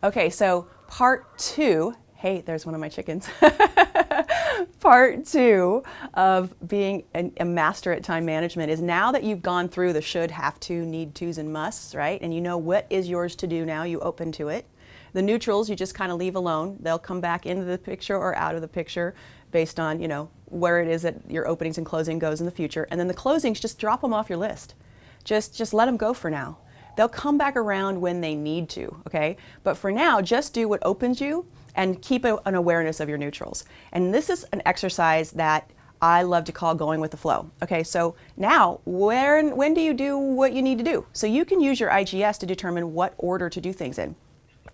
Okay, so part two, hey, there's one of my chickens. Part two of being a master at time management is now that you've gone through the should, have to, need tos, and musts, right? And you know what is yours to do now, you open to it. The neutrals you just kind of leave alone. They'll come back into the picture or out of the picture based on, where it is that your openings and closing goes in the future. And then the closings, just drop them off your list. Just let them go for now. They'll come back around when they need to, okay? But for now, just do what opens you and keep an awareness of your neutrals. And this is an exercise that I love to call going with the flow. Okay, so now, when do you do what you need to do? So you can use your IGS to determine what order to do things in.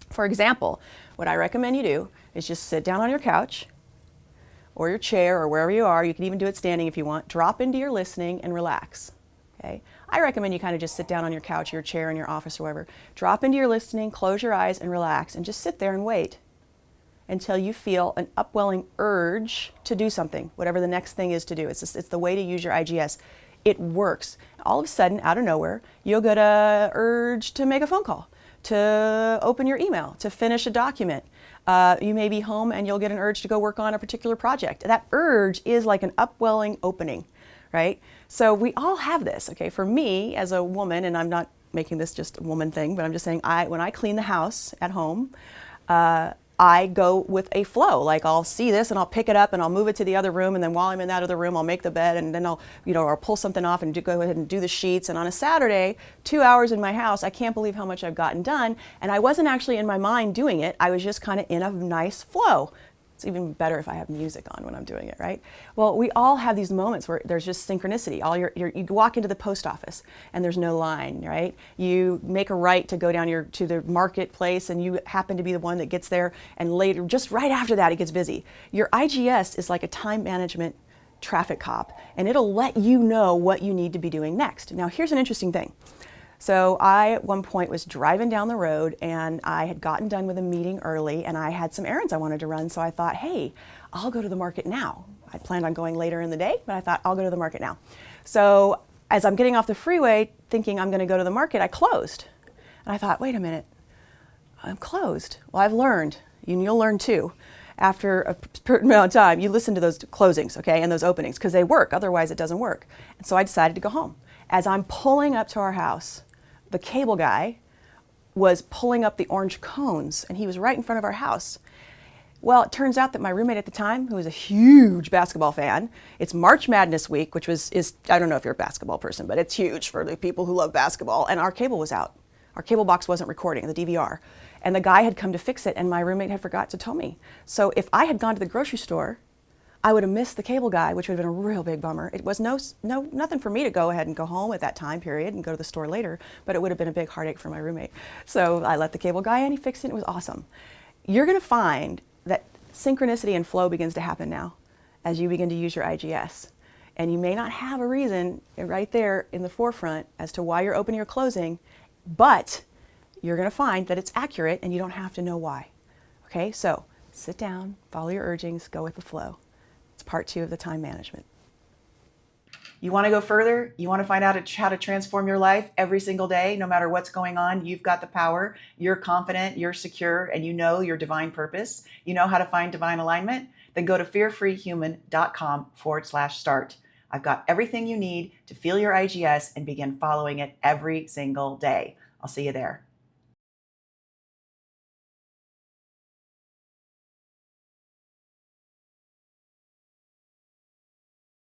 For example, what I recommend you do is just sit down on your couch or your chair or wherever you are. You can even do it standing if you want. Drop into your listening and relax. Okay? I recommend you kind of just sit down on your couch, your chair in your office or wherever. Drop into your listening, close your eyes and relax and just sit there and wait until you feel an upwelling urge to do something, whatever the next thing is to do. It's the way to use your IGS. It works. All of a sudden, out of nowhere, you'll get an urge to make a phone call, to open your email, to finish a document. You may be home and you'll get an urge to go work on a particular project. That urge is like an upwelling opening, right? So we all have this, okay? For me, as a woman, and I'm not making this just a woman thing, but I'm just saying when I clean the house at home, I go with a flow. Like I'll see this and I'll pick it up and I'll move it to the other room, and then while I'm in that other room, I'll make the bed, and then I'll pull something off and go ahead and do the sheets. And on a Saturday, 2 hours in my house, I can't believe how much I've gotten done. And I wasn't actually in my mind doing it. I was just kind of in a nice flow. It's even better if I have music on when I'm doing it, right? Well, we all have these moments where there's just synchronicity. You walk into the post office and there's no line, right? You make a right to go down to the marketplace and you happen to be the one that gets there, and later, just right after that, it gets busy. Your IGS is like a time management traffic cop, and it'll let you know what you need to be doing next. Now, here's an interesting thing. So I, at one point, was driving down the road and I had gotten done with a meeting early and I had some errands I wanted to run. So I thought, hey, I'll go to the market now. I planned on going later in the day, but I thought I'll go to the market now. So as I'm getting off the freeway thinking I'm going to go to the market, I closed. And I thought, wait a minute, I'm closed. Well, I've learned, and you'll learn too, after a certain amount of time, you listen to those closings, okay, and those openings, because they work. Otherwise, it doesn't work. And so I decided to go home. As I'm pulling up to our house, the cable guy was pulling up the orange cones, and he was right in front of our house. Well, it turns out that my roommate at the time, who was a huge basketball fan, it's March Madness week, which is I don't know if you're a basketball person, but it's huge for the people who love basketball, and our cable was out. Our cable box wasn't recording, the DVR. And the guy had come to fix it, and my roommate had forgot to tell me. So if I had gone to the grocery store, I would have missed the cable guy, which would have been a real big bummer. It was nothing for me to go ahead and go home at that time period and go to the store later, but it would have been a big heartache for my roommate. So I let the cable guy in, he fixed it, it was awesome. You're gonna find that synchronicity and flow begins to happen now as you begin to use your IGS. And you may not have a reason right there in the forefront as to why you're opening or closing, but you're gonna find that it's accurate and you don't have to know why. Okay, so sit down, follow your urgings, go with the flow. It's part two of the time management. You want to go further? You want to find out how to transform your life every single day, no matter what's going on? You've got the power, you're confident, you're secure, and you know your divine purpose. You know how to find divine alignment? Then go to fearfreehuman.com/start. I've got everything you need to feel your IGS and begin following it every single day. I'll see you there.